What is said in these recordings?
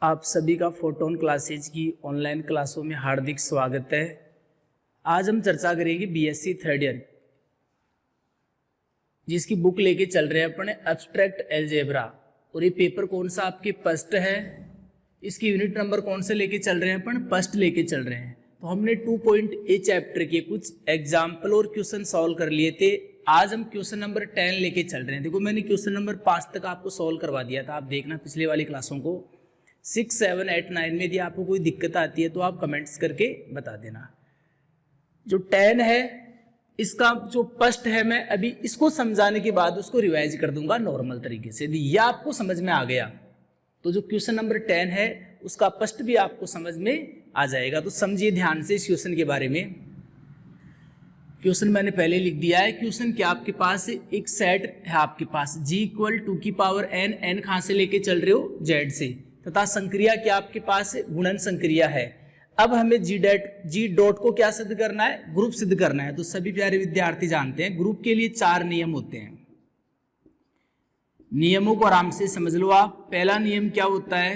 आप सभी का फोटोन क्लासेज की ऑनलाइन क्लासों में हार्दिक स्वागत है। आज हम चर्चा करेंगे बीएससी थर्ड ईयर जिसकी बुक लेके चल रहे हैं अपने एब्स्ट्रैक्ट अलजेब्रा। और ये पेपर कौन सा आपके फर्स्ट है, इसकी यूनिट नंबर कौन से लेके चल रहे हैं अपन, फर्स्ट लेके चल रहे हैं। तो हमने 2.A चैप्टर के कुछ एग्जाम्पल और क्वेश्चन सॉल्व कर लिए थे। आज हम क्वेश्चन नंबर 10 लेके चल रहे हैं। देखो मैंने क्वेश्चन नंबर 5 तक आपको सॉल्व करवा दिया था, आप देखना पिछले वाली क्लासों को। 6, 7, 8, 9 में यदि आपको कोई दिक्कत आती है तो आप कमेंट्स करके बता देना। जो 10 है इसका जो फर्स्ट है, मैं अभी इसको समझाने के बाद उसको रिवाइज कर दूंगा नॉर्मल तरीके से। यदि यह आपको समझ में आ गया तो जो क्वेश्चन नंबर 10 है उसका फर्स्ट भी आपको समझ में आ जाएगा। तो समझिए ध्यान से इस क्वेश्चन के बारे में। क्वेश्चन मैंने पहले लिख दिया है। क्वेश्चन क्या, आपके पास एक सेट है, आपके पास g = 2 की पावर n, n कहां से लेके चल रहे हो, z से, तथा संक्रिया क्या आपके पास गुणन संक्रिया है। अब हमें जी डॉट को क्या सिद्ध करना है, ग्रुप सिद्ध करना है। तो सभी प्यारे विद्यार्थी जानते हैं ग्रुप के लिए 4 नियम होते हैं। नियमों को आराम से समझ लो आप। पहला नियम क्या होता है,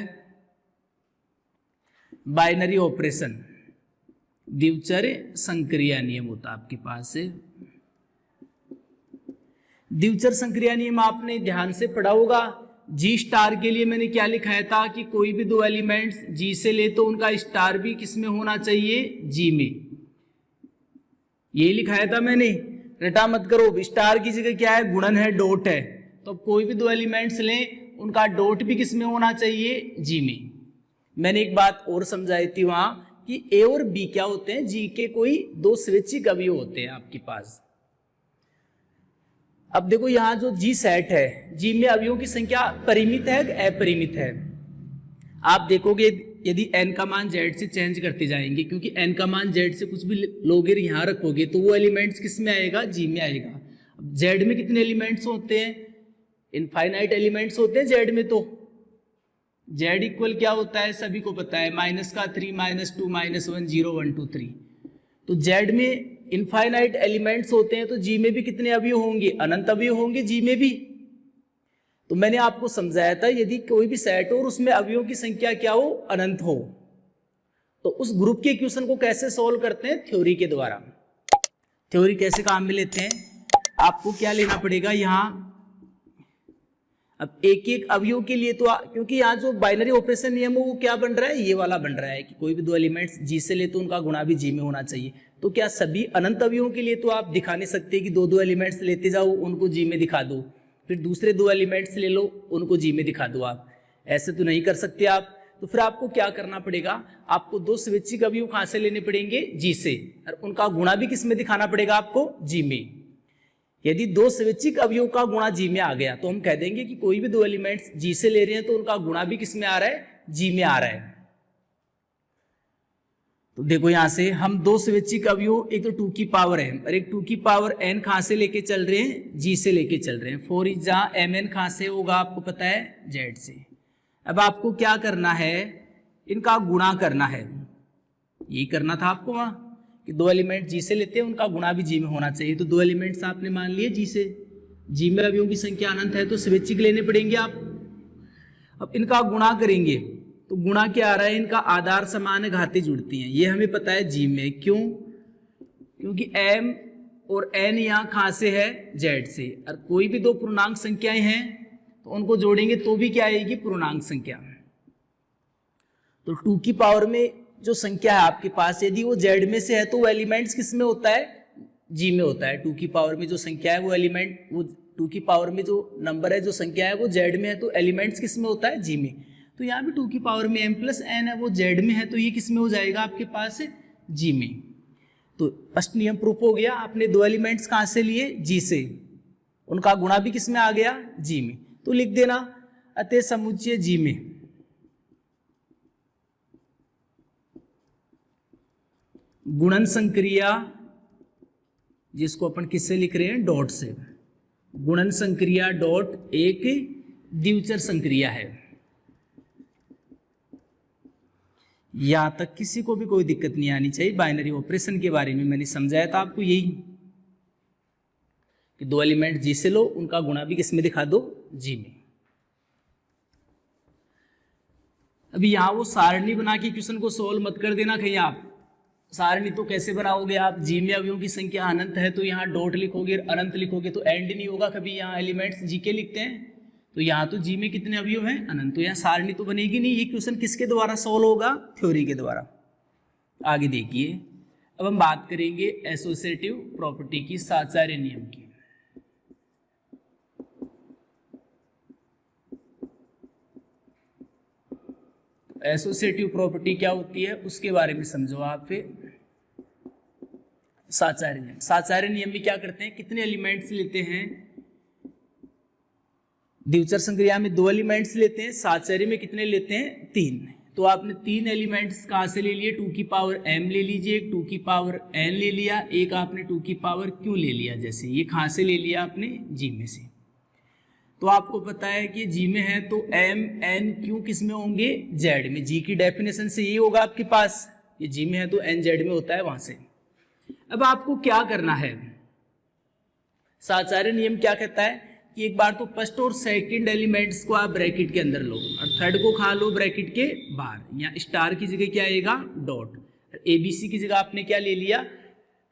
बाइनरी ऑपरेशन, द्विचर संक्रिया नियम होता है आपके पास। द्विचर संक्रिया नियम आपने ध्यान से पढ़ा होगा। जी स्टार के लिए मैंने क्या लिखाया था कि कोई भी दो एलिमेंट्स जी से ले तो उनका स्टार भी किस में होना चाहिए, जी में। यही लिखाया था मैंने, रटा मत करो। स्टार की जगह क्या है, गुणन है, डॉट है। तो कोई भी दो एलिमेंट्स लें उनका डॉट भी किस में होना चाहिए, जी में। मैंने एक बात और समझाई थी वहां कि ए और बी क्या होते हैं, जी के कोई दो स्वैच्छिक अवयव होते हैं आपके पास। अब देखो यहां जो जी सेट है, जी में अवयवों की संख्या परिमित है कि अपरिमित है। आप देखोगे यदि n का मान z से चेंज करते जाएंगे, क्योंकि n का मान z से कुछ भी लोगे यहां रखोगे तो वो एलिमेंट्स किस में आएगा, जी में आएगा। अब z में कितने एलिमेंट्स होते हैं, इनफाइनाइट एलिमेंट्स होते हैं z में। तो z इक्वल क्या होता है सभी को पता है, -3, -2, -1, 0, 1, 2, 3। तो z में इनफाइनाइट एलिमेंट्स होते हैं तो जी में भी कितने अवयव होंगे, अनंत अवयव होंगे जी में भी। तो मैंने आपको समझाया था यदि कोई भी सेट हो और उसमें अवयवों की संख्या क्या हो, अनंत हो, तो उस ग्रुप के इक्वेशन को कैसे सॉल्व करते हैं, थ्योरी के द्वारा। थ्योरी कैसे काम में लेते हैं, आपको क्या लेना पड़ेगा यहां। अब एक एक अवयव के लिए तो क्योंकि यहाँ जो बाइनरी ऑपरेशन नियम है वो क्या बन रहा है, ये वाला बन रहा है कि कोई भी दो एलिमेंट्स जी से ले तो उनका गुणा भी जी में होना चाहिए। तो क्या सभी अनंत अवयवों के लिए तो आप दिखा नहीं सकते कि दो एलिमेंट्स लेते जाओ उनको जी में दिखा दो, फिर दूसरे दो एलिमेंट्स ले लो उनको जी में दिखा दो। आप ऐसे तो नहीं कर सकते आप। तो फिर आपको क्या करना पड़ेगा, आपको दो स्वैच्छिक अवयव कहां से लेने पड़ेंगे, जी से, और उनका गुणा भी किस में दिखाना पड़ेगा आपको, जी में। यदि दो स्वैच्छिक अवयव का गुणा जी में आ गया तो हम कह देंगे कि कोई भी दो एलिमेंट्स जी से ले रहे हैं तो उनका गुणा भी किस में आ रहा है, जी में आ रहा है। तो देखो यहां से हम दो स्वैच्छिक अवयव, एक तो 2 की पावर m और एक 2 की पावर n कहां से लेके चल रहे हैं, जी से लेके चल रहे हैं। 4 इज जहां mn कहां से होगा आपको पता है, z से। अब आपको क्या करना है, इनका गुणा करना है। यही करना था आपको वहां कि दो एलिमेंट जी से लेते हैं उनका गुणा भी जी में होना चाहिए। तो दो एलिमेंट्स आपने मान लिए जी से, जी में अवयवों की संख्या अनंत है तो स्वैच्छिक लेने पड़ेंगे आप। अब इनका गुणा करेंगे तो गुणा क्या आ रहा है, इनका आधार समान घातें जुड़ती हैं, ये हमें पता है जी में। क्यों, क्योंकि m और n यहाँ कहां से है, z से। और कोई भी दो पूर्णांक संख्याएं हैं तो उनको जोड़ेंगे तो भी क्या आएगी, पूर्णांक संख्या। तो 2 की पावर में जो संख्या है आपके पास, यदि वो z में से है तो वो एलिमेंट्स किस में होता है, g में होता है। 2 की पावर में जो संख्या है वो एलिमेंट, वो 2 की पावर में जो नंबर है, जो संख्या है वो z में है तो एलिमेंट्स किस में होता है, g में। तो यहाँ भी 2 की पावर में m + n है, वो z में है तो ये किस में हो जाएगा आपके पास, g में। तो फर्स्ट नियम प्रूफ हो गया। आपने दो एलिमेंट्स कहाँ से लिए, g से, उनका गुणा भी किस में आ गया, g में। तो लिख देना अतः समुच्चय g में गुणन संक्रिया, जिसको अपन किससे लिख रहे हैं, डॉट से। गुणन संक्रिया डॉट एक द्विचर संक्रिया है। यहां तक किसी को भी कोई दिक्कत नहीं आनी चाहिए। बाइनरी ऑपरेशन के बारे में मैंने समझाया था आपको यही कि दो एलिमेंट जी से लो उनका गुणा भी किस में दिखा दो, जी में। अभी यहाँ वो सारणी बना के क्वेश्चन को सोल्व मत कर देना कहीं आप। सारणी तो कैसे बनाओगे आप, जी में अवयवों की संख्या अनंत है तो यहाँ डॉट लिखोगे, अनंत लिखोगे तो एंड नहीं होगा कभी। यहाँ एलिमेंट्स जी के लिखते हैं तो यहाँ तो जी में कितने अवयव हैं, अनंत, तो यहाँ सारणी तो बनेगी नहीं। ये क्वेश्चन किसके द्वारा सोल्व होगा, थ्योरी के द्वारा। आगे देखिए, अब हम बात करेंगे एसोसिएटिव प्रॉपर्टी की, साचार्य नियम की। एसोसिएटिव प्रॉपर्टी क्या होती है उसके बारे में समझो आप। फिर साचार्य नियम, साचार्य नियम में क्या करते हैं, कितने एलिमेंट्स लेते हैं, द्विचर संक्रिया में 2 एलिमेंट्स लेते हैं, साचार्य में कितने लेते हैं, 3। तो आपने 3 एलिमेंट्स कहाँ से ले लिए, 2 की पावर m ले लीजिए, एक 2 की पावर n ले लिया, एक आपने 2 की पावर q ले लिया। जैसे ये कहाँ से ले लिया आपने, g में से। तो आपको पता है कि g में है तो m n q किस में होंगे, z में। g की डेफिनेशन से ये होगा आपके पास, ये g में है तो n z में होता है वहां से। अब आपको क्या करना है, साचार्य नियम क्या कहता है कि एक बार तो फर्स्ट और सेकंड एलिमेंट्स को आप ब्रैकेट के अंदर लो और थर्ड को खा लो ब्रैकेट के बाहर। यहाँ स्टार की जगह क्या आएगा, डॉट। ABC की जगह आपने क्या ले लिया,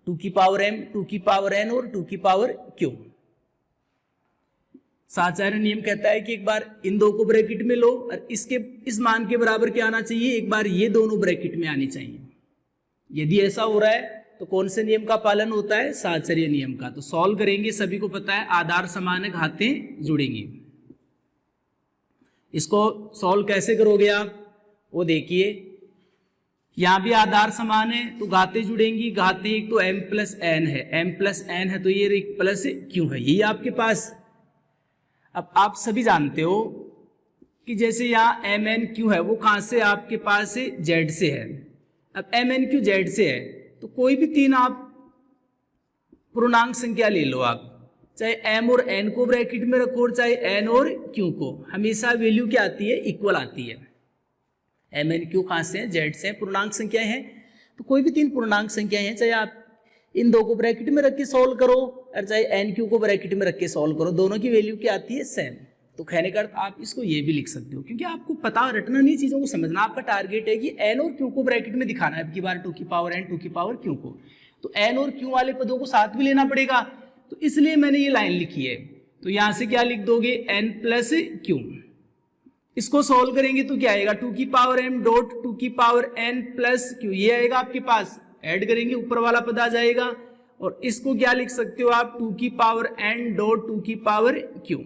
2 की पावर m, 2 की पावर n और 2 की पावर q। साचार्य नियम कहता है कि एक बार इन दो को ब्रैकेट में लो और इसके इस मान के बराबर क्या आना चाहिए, एक बार ये दोनों ब्रैकेट में आनी चाहिए। यदि ऐसा हो रहा है तो कौन से नियम का पालन होता है, साचार्य नियम का। तो सॉल्व करेंगे, सभी को पता है आधार समान है, घातें जुड़ेंगी। इसको सॉल्व कैसे करोगे आप, वो देखिए, यहां भी आधार समान है तो घातें जुड़ेंगी। घातें एक तो m प्लस n है, m प्लस n है तो ये एक प्लस q है, यही आपके पास। अब आप सभी जानते हो कि जैसे यहाँ m n q है वो कहां से आपके पास z से है। अब m n q z से है तो कोई भी 3 आप पूर्णांक संख्या ले लो आप, चाहे m और n को ब्रैकेट में रखो और चाहे n और q को, हमेशा वैल्यू क्या आती है, इक्वल आती है। m n q कहाँ से हैं, z से हैं, पूर्णांक संख्याएं हैं। तो कोई भी 3 पूर्णांक संख्याएं हैं, चाहे आप इन 2 को ब्रैकेट में रख के सॉल्व करो और चाहे n q को ब्रैकेट में रख के सॉल्व करो, दोनों की वैल्यू क्या आती है, सेम। तो कहने का अर्थ आप इसको ये भी लिख सकते हो, क्योंकि आपको पता रटना नहीं, चीज़ों को समझना। आपका टारगेट है कि n और q को ब्रैकेट में दिखाना है, अब की बार 2 की पावर n 2 की पावर q को, तो n और q वाले पदों को साथ भी लेना पड़ेगा। तो इसलिए मैंने ये लाइन लिखी है। तो यहाँ से क्या लिख दोगे, n प्लस q। इसको सॉल्व करेंगे तो क्या आएगा, 2 की पावर m डॉट 2 की पावर n प्लस q, ये आएगा आपके पास। ऐड करेंगे ऊपर वाला पद आ जाएगा और इसको क्या लिख सकते हो आप, 2 की पावर n डॉट 2 की पावर q।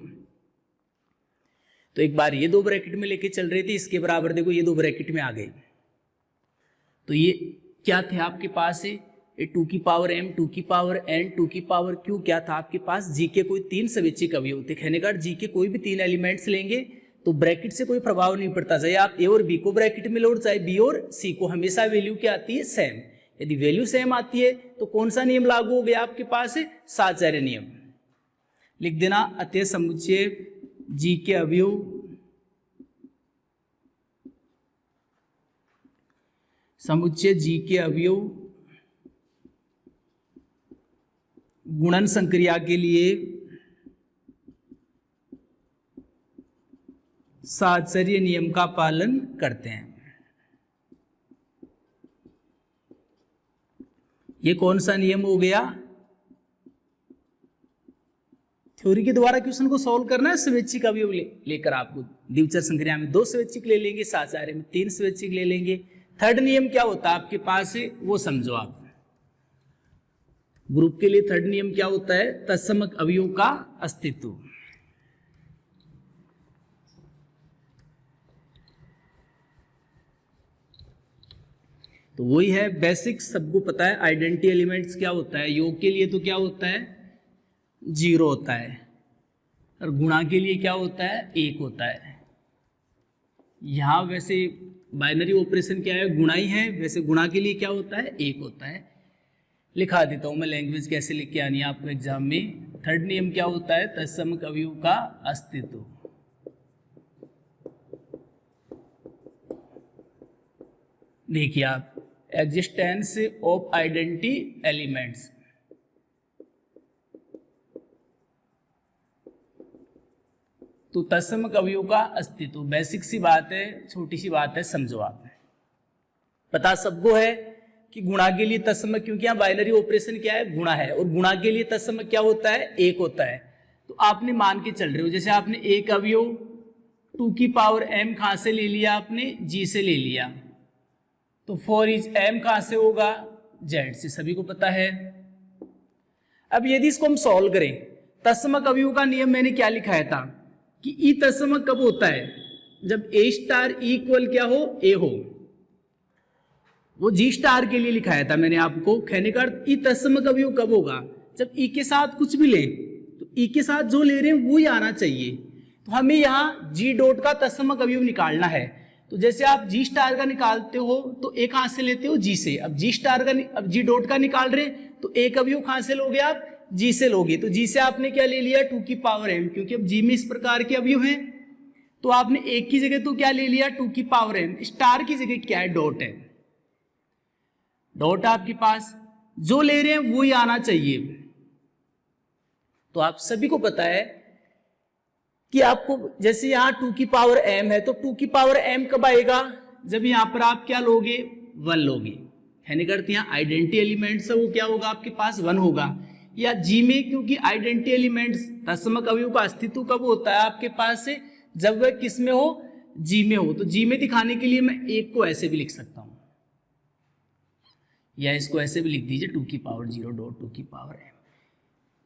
तो एक बार ये 2 ब्रैकेट में लेके चल रहे थे, इसके बराबर देखो ये 2 ब्रैकेट में आ गए। तो ये क्या थे आपके पास, ये 2 की पावर m 2 की पावर n 2 की पावर q क्या था आपके पास, जी के कोई 3 स्वैच्छिक अवयव थे। कहने का जी के कोई भी 3 एलिमेंट्स लेंगे तो ब्रैकेट से कोई प्रभाव नहीं पड़ता, चाहे आप a और b को ब्रैकेट में लो चाहे b और c को, हमेशा वैल्यू क्या आती है, सेम। यदि वैल्यू सेम आती है तो कौन सा नियम लागू हो गया आपके पास, साचार्य नियम। लिख देना, अतः समुच्चय जी के अवयव समुच्चय जी के अवयव गुणन संक्रिया के लिए साचार्य नियम का पालन करते हैं। ये कौन सा नियम हो गया, थ्योरी के द्वारा क्वेश्चन को सॉल्व करना है। स्वैच्छिक अवयव लेकर आपको द्विचर संक्रिया में 2 स्वैच्छिक ले लेंगे, साचार्य में 3 स्वैच्छिक ले लेंगे। थर्ड नियम क्या होता है आपके पास वो समझो आप। ग्रुप के लिए थर्ड नियम क्या होता है, तत्समक अवयव का अस्तित्व। तो वही है बेसिक, सबको पता है। आइडेंटिटी एलिमेंट्स क्या होता है, योग के लिए तो क्या होता है, 0 होता है, और गुणा के लिए क्या होता है, 1 होता है। यहां वैसे बाइनरी ऑपरेशन क्या है, गुणा ही है, वैसे गुणा के लिए क्या होता है, 1 होता है। लिखा देता हूं मैं, लैंग्वेज कैसे लिख के आनी है आपको एग्जाम में। थर्ड नियम क्या होता है, तत्समक अवयव का अस्तित्व। देखिए आप, एग्जिस्टेंस ऑफ आइडेंटिटी एलिमेंट्स। तो तत्समक अवयव का अस्तित्व, बेसिक सी बात है, छोटी सी बात है, समझो आप। पता सबको है कि गुणा के लिए तत्समक, क्योंकि यहाँ बाइनरी ऑपरेशन क्या है, गुणा है, और गुणा के लिए तत्समक क्या होता है, एक होता है। तो आपने मान के चल रहे हो, जैसे आपने एक अवयव 2 की पावर m कहाँ से ले लिया, आपने g से ले लिया, तो 4 m कहाँ से होगा, z से, सभी को पता है। अब यदि इसको हम सॉल्व करें, तत्समक अवयव का नियम मैंने क्या लिखाया था कि ई तत्समक कब होता है, जब a स्टार इक्वल क्या हो, a हो। वो जी स्टार के लिए लिखाया था मैंने आपको। कहने का अर्थ ई तत्समक अवयव कब होगा, जब ई के साथ कुछ भी लें तो ई के साथ जो ले रहे हैं वो ही आना चाहिए। तो हमें यहाँ जी डॉट का तत्समक अवयव निकालना है। तो जैसे आप जी स्टार का निकालते हो तो ए कहाँ से लेते हो, जी से। अब जी स्टार का, अब जी डॉट का निकाल रहे तो एक अवयव कहाँ से लोगे आप, जी से लोगे। तो जी से आपने क्या ले लिया, 2 की पावर m, क्योंकि अब जी में इस प्रकार के अवयव हैं। तो आपने एक की जगह तो क्या ले लिया, 2 की पावर m, स्टार की जगह क्या है, डॉट है। डॉट आपके पास जो ले रहे हैं वो ही आना चाहिए। तो आप सभी को पता है कि आपको जैसे यहां 2 की पावर m है, तो 2 की पावर m कब आएगा, जब यहां पर आप क्या लोगे, 1 लोगे। कहने का अर्थ यहाँ आइडेंटिटी एलिमेंट्स है वो क्या होगा, आपके पास 1 होगा। या जी में, क्योंकि आइडेंटिटी एलिमेंट्स तत्समक अवयव का अस्तित्व कब होता है आपके पास से, जब वह किस में हो, जी में हो। तो जी में दिखाने के लिए मैं एक को ऐसे भी लिख सकता हूं, या इसको ऐसे भी लिख दीजिए, 2 की पावर 0 डॉट 2 की पावर m।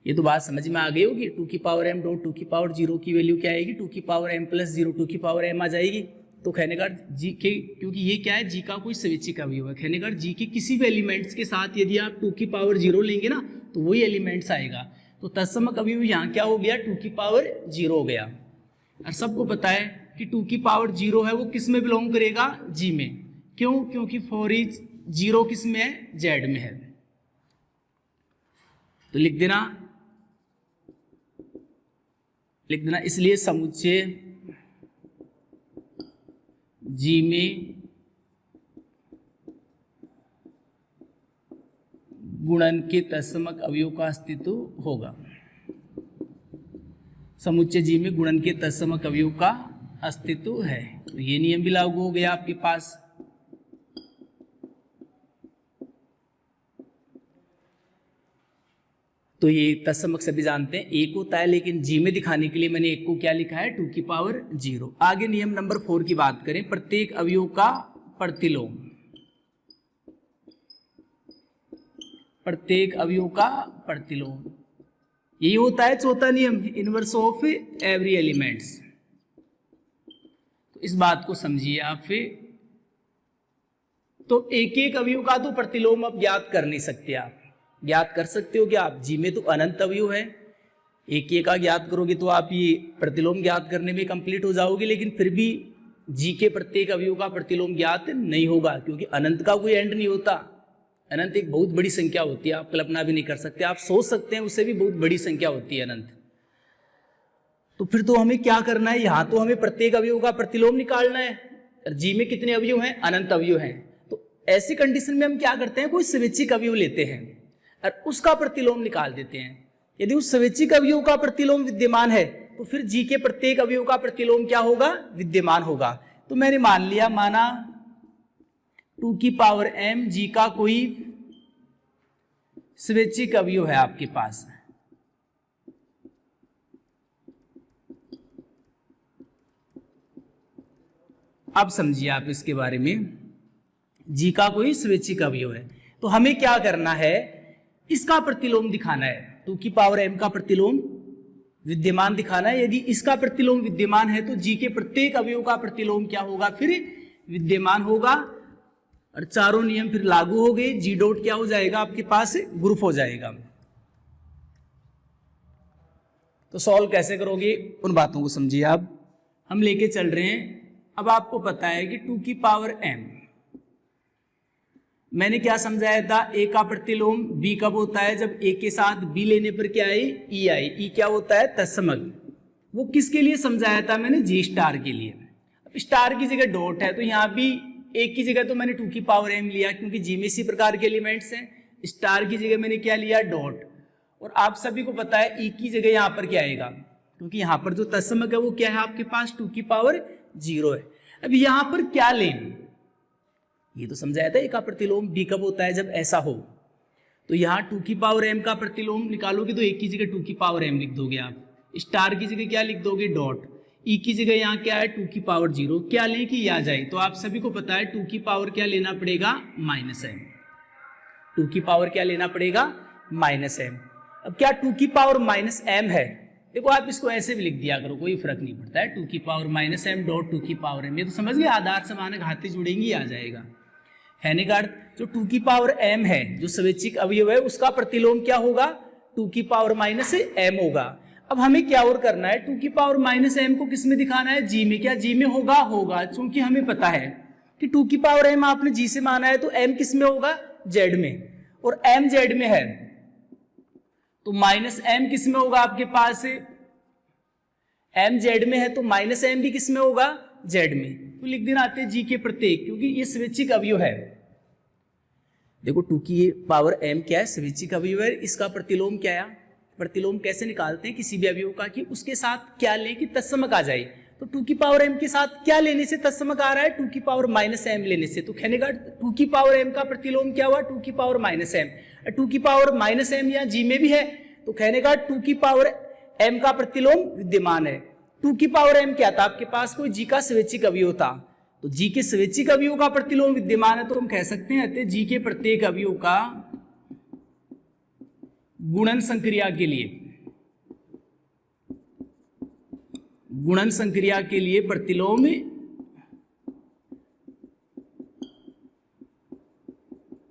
ये तो बात समझ में आ गई होगी। 2 की पावर m डॉट 2 की पावर 0 की वैल्यू क्या आएगी, 2 की पावर m प्लस 0, 2 की पावर m आ जाएगी। तो कहने का जी के, क्योंकि ये क्या है, जी का कोई स्वैच्छिक अवयव है। कहने का जी के किसी भी एलिमेंट्स के साथ यदि आप 2 की पावर 0 लेंगे ना, तो वही एलिमेंट्स आएगा। तो तत्समक अवयव यहाँ क्या हो गया, 2 की पावर 0 हो गया। और सबको पता है कि 2 की पावर 0 है वो किस में बिलोंग करेगा, जी में। क्यों, क्योंकि 4 0 किस में है, जेड में है। तो लिख देना इसलिए समुच्चय जी में गुणन के तत्समक अवयव का अस्तित्व होगा। समुच्चय जी में गुणन के तत्समक अवयव का अस्तित्व है। तो ये नियम भी लागू हो गया आपके पास। तो ये तत्समक सभी जानते हैं, एक होता है, लेकिन जी में दिखाने के लिए मैंने एक को क्या लिखा है, 2 की पावर 0। आगे नियम नंबर 4 की बात करें, प्रत्येक अवयव का प्रतिलोम। प्रत्येक अवयव का प्रतिलोम, यही होता है चौथा नियम, इनवर्स ऑफ एवरी एलिमेंट्स। तो इस बात को समझिए आप फिर। तो एक एक अवयव का तो प्रतिलोम अब ज्ञात कर नहीं सकते। आप ज्ञात कर सकते हो कि आप जी में तो अनंत अवयव है, एक एक का ज्ञात करोगे तो आप ये प्रतिलोम ज्ञात करने में कंप्लीट हो जाओगे। लेकिन फिर भी जी के प्रत्येक अवयव का प्रतिलोम ज्ञात नहीं होगा, क्योंकि अनंत का कोई एंड नहीं होता। अनंत एक बहुत बड़ी संख्या होती है, आप कल्पना भी नहीं कर सकते। आप सोच सकते हैं उससे भी बहुत बड़ी संख्या होती है अनंत। तो फिर तो हमें क्या करना है, यहाँ तो हमें प्रत्येक अवयव का प्रतिलोम निकालना है। जी में कितने अवयव हैं, अनंत अवयव हैं। तो ऐसी कंडीशन में हम क्या करते हैं, कोई स्वैच्छिक अवयव लेते हैं और उसका प्रतिलोम निकाल देते हैं। यदि उस स्वैच्छिक अवयव का प्रतिलोम विद्यमान है तो फिर जी के प्रत्येक अवयव का प्रतिलोम क्या होगा, विद्यमान होगा। तो मैंने मान लिया, माना 2 की पावर m जी का कोई स्वैच्छिक अवयव है आपके पास। अब समझिए आप इसके बारे में, जी का कोई स्वैच्छिक अवयव है तो हमें क्या करना है, इसका प्रतिलोम दिखाना है। 2 की पावर m का प्रतिलोम विद्यमान दिखाना है। यदि इसका प्रतिलोम विद्यमान है तो जी के प्रत्येक अवयव का प्रतिलोम क्या होगा, फिर विद्यमान होगा। और चारों नियम फिर लागू हो गए। जी डॉट क्या हो जाएगा आपके पास, ग्रुप हो जाएगा। तो सॉल्व कैसे करोगे, उन बातों को समझिए आप। हम लेके चल रहे हैं, अब आपको पता है कि 2 की पावर m, मैंने क्या समझाया था, ए का प्रतिलोम बी कब होता है, जब ए के साथ बी लेने पर क्या आई, ई आई। ई क्या होता है, तत्समक। वो किसके लिए समझाया था मैंने, जी स्टार के लिए। अब स्टार की जगह डॉट है तो यहाँ भी एक की जगह तो मैंने 2 की पावर m लिया, क्योंकि जी में इसी प्रकार के एलिमेंट्स हैं। स्टार की जगह मैंने क्या लिया, डॉट। और आप सभी को पता है ई की जगह यहाँ पर क्या आएगा, क्योंकि यहाँ पर जो तत्समक है वो क्या है आपके पास 2 की पावर 0 है। अब यहाँ पर क्या लें, ये तो समझाया था, ए का प्रतिलोम b कब होता है, जब ऐसा हो। तो यहाँ 2 की पावर m का प्रतिलोम निकालोगे तो एक की जगह 2 की पावर m लिख दोगे आप, स्टार की जगह क्या लिख दोगे, डॉट, ई की जगह यहाँ क्या है 2 की पावर 0, क्या लें कि आ जाए। तो आप सभी को पता है 2 की पावर क्या लेना पड़ेगा, -m, 2 की पावर क्या लेना पड़ेगा, -m। अब क्या 2 की पावर -m है, देखो आप इसको ऐसे भी लिख दिया करो, कोई फर्क नहीं पड़ता है, 2 की पावर -m डॉट 2 की पावर m, ये तो समझ गए, आधार समानक घाते जुड़ेंगी, आ जाएगा। है का अर्थ जो 2 की पावर m है, जो स्वैच्छिक अवयव है, उसका प्रतिलोम क्या होगा, 2 की पावर -m होगा। अब हमें क्या और करना है, 2 की पावर -m को किस में दिखाना है, g में। क्या g में होगा, होगा, क्योंकि हमें पता है कि 2 की पावर m आपने g से माना है, तो m किस में होगा, z में, और m z में है, तो -m किस में होगा आपके पास, m z में है, तो -m भी किस में होगा, z में। तो लिख देना आते हैं g के प्रत्येक, क्योंकि ये स्वैच्छिक अवयव है। देखो 2 की पावर m क्या है, स्वैच्छिक अवयव है, इसका प्रतिलोम क्या है, प्रतिलोम कैसे निकालते हैं किसी भी अवयव का, कि उसके साथ क्या लें कि तत्समक आ जाए। तो 2 की पावर m के साथ क्या लेने से तत्समक आ रहा है, 2 की पावर -m लेने से। तो कहने का 2 की पावर m का प्रतिलोम क्या हुआ, 2 की पावर -m। 2 की पावर -m या g में भी है, तो कहने का 2 की पावर m का प्रतिलोम विद्यमान है। 2 की पावर m क्या था आपके पास, कोई g का स्वैच्छिक अवयव था, तो g के स्वैच्छिक अवयव का प्रतिलोम विद्यमान है, तो हम कह सकते हैं g के प्रत्येक अवयव का गुणन संक्रिया के लिए, गुणन संक्रिया के लिए प्रतिलोम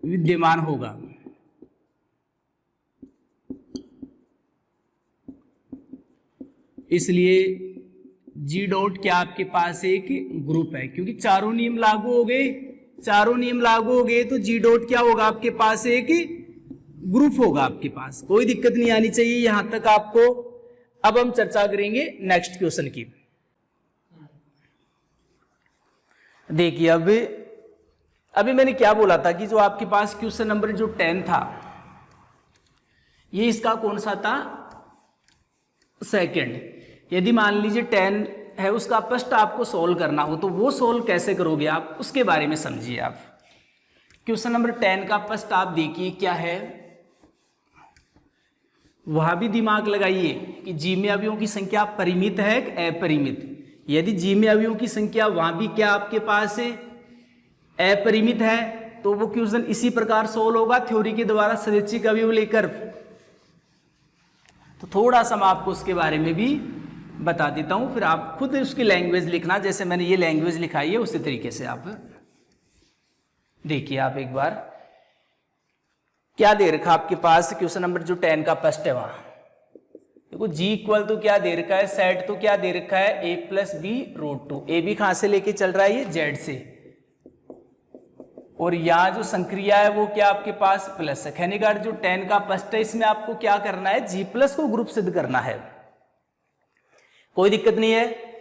विद्यमान होगा। इसलिए जी डॉट क्या आपके पास एक ग्रुप है, क्योंकि चारों नियम लागू हो गए, चारों नियम लागू हो गए, तो जी डॉट क्या होगा आपके पास एक ग्रुप होगा आपके पास, कोई दिक्कत नहीं आनी चाहिए यहां तक आपको। अब हम चर्चा करेंगे नेक्स्ट क्वेश्चन की। देखिए अभी मैंने क्या बोला था कि जो आपके पास क्वेश्चन नंबर जो 10 था, ये इसका कौन सा था, सेकंड। यदि मान लीजिए 10 है, उसका प्रश्न आपको सोल्व करना हो, तो वो सोल्व कैसे करोगे आप, उसके बारे में समझिए आप। क्वेश्चन नंबर 10 का प्रश्न आप देखिए क्या है, वहां भी दिमाग लगाइए कि जी में अवयवों की संख्या परिमित है कि अपरिमित। यदि जी में अवयवों की संख्या वहां भी क्या आपके पास है, अपरिमित है, तो वो क्वेश्चन इसी प्रकार सोल्व होगा थ्योरी के द्वारा स्वैच्छिक अवयव लेकर। तो थोड़ा सा मैं आपको उसके बारे में भी बता देता हूं, फिर आप खुद उसकी लैंग्वेज लिखना, जैसे मैंने ये लैंग्वेज लिखाई है उसी तरीके से आप देखिए। आप एक बार क्या दे रखा आपके पास, क्वेश्चन नंबर जो 10 का फर्स्ट है, वहां देखो जी इक्वल तो क्या दे रखा है, सेट तो क्या दे रखा है, a + b√2। ए बी कहां से लेके चल रहा है, ये जेड से, और यहां जो संक्रिया है वो क्या आपके पास प्लस है। कहने का जो 10 का फर्स्ट है, इसमें आपको क्या करना है, g+ को ग्रुप सिद्ध करना है, कोई दिक्कत नहीं है।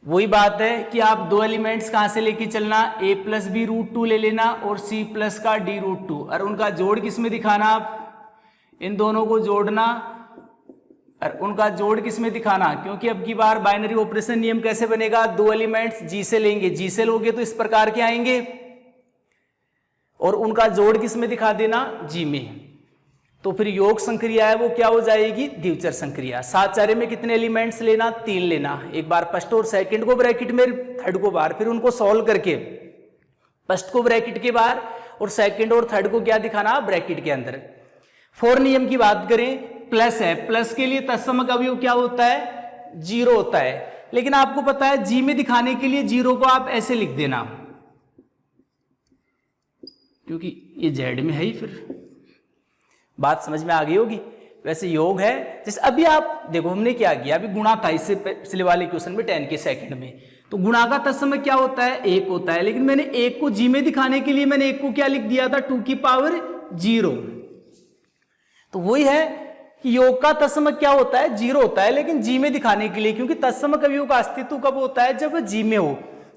वही बात है कि आप दो एलिमेंट्स कहां से लेके चलना, a + b√2 ले लेना और c+ का d√2, और उनका जोड़ किस में दिखाना, आप इन दोनों को जोड़ना और उनका जोड़ किस में दिखाना, क्योंकि अब की बार बाइनरी ऑपरेशन नियम कैसे बनेगा, दो एलिमेंट्स g से लेंगे, g से लोगे तो इस प्रकार के आएंगे, और उनका जोड़ किस में दिखा देना, g में। तो फिर योग संक्रिया है वो क्या हो जाएगी, द्विचर संक्रिया। 7 4 में कितने एलिमेंट्स लेना, 3 लेना, एक बार फर्स्ट और सेकंड को ब्रैकेट में, थर्ड को बाहर, फिर उनको सॉल्व करके फर्स्ट को ब्रैकेट के बाहर और सेकंड और थर्ड को क्या दिखाना, ब्रैकेट के अंदर। 4 नियम की बात करें, प्लस है, प्लस के लिए तत्समक अवयव क्या होता है, 0 होता है, लेकिन आपको पता है जी में दिखाने के लिए 0 को आप ऐसे लिख देना, क्योंकि ये जेड में है ही। फिर बात समझ में आ गई होगी। वैसे योग है, जैसे अभी आप देखो हमने क्या किया, अभी गुणा था इससे पिछले वाले क्वेश्चन में 10 के सेकंड में, तो गुणा का तत्समक क्या होता है, 1 होता है, लेकिन मैंने 1 को जी में दिखाने के लिए मैंने 1 को क्या लिख दिया था, 2 की पावर 0। तो वही है कि योग का तत्समक क्या होता है, 0 होता है, लेकिन जी में दिखाने के लिए, क्योंकि तत्समक अवयव का अस्तित्व कब होता है, जब जी में हो,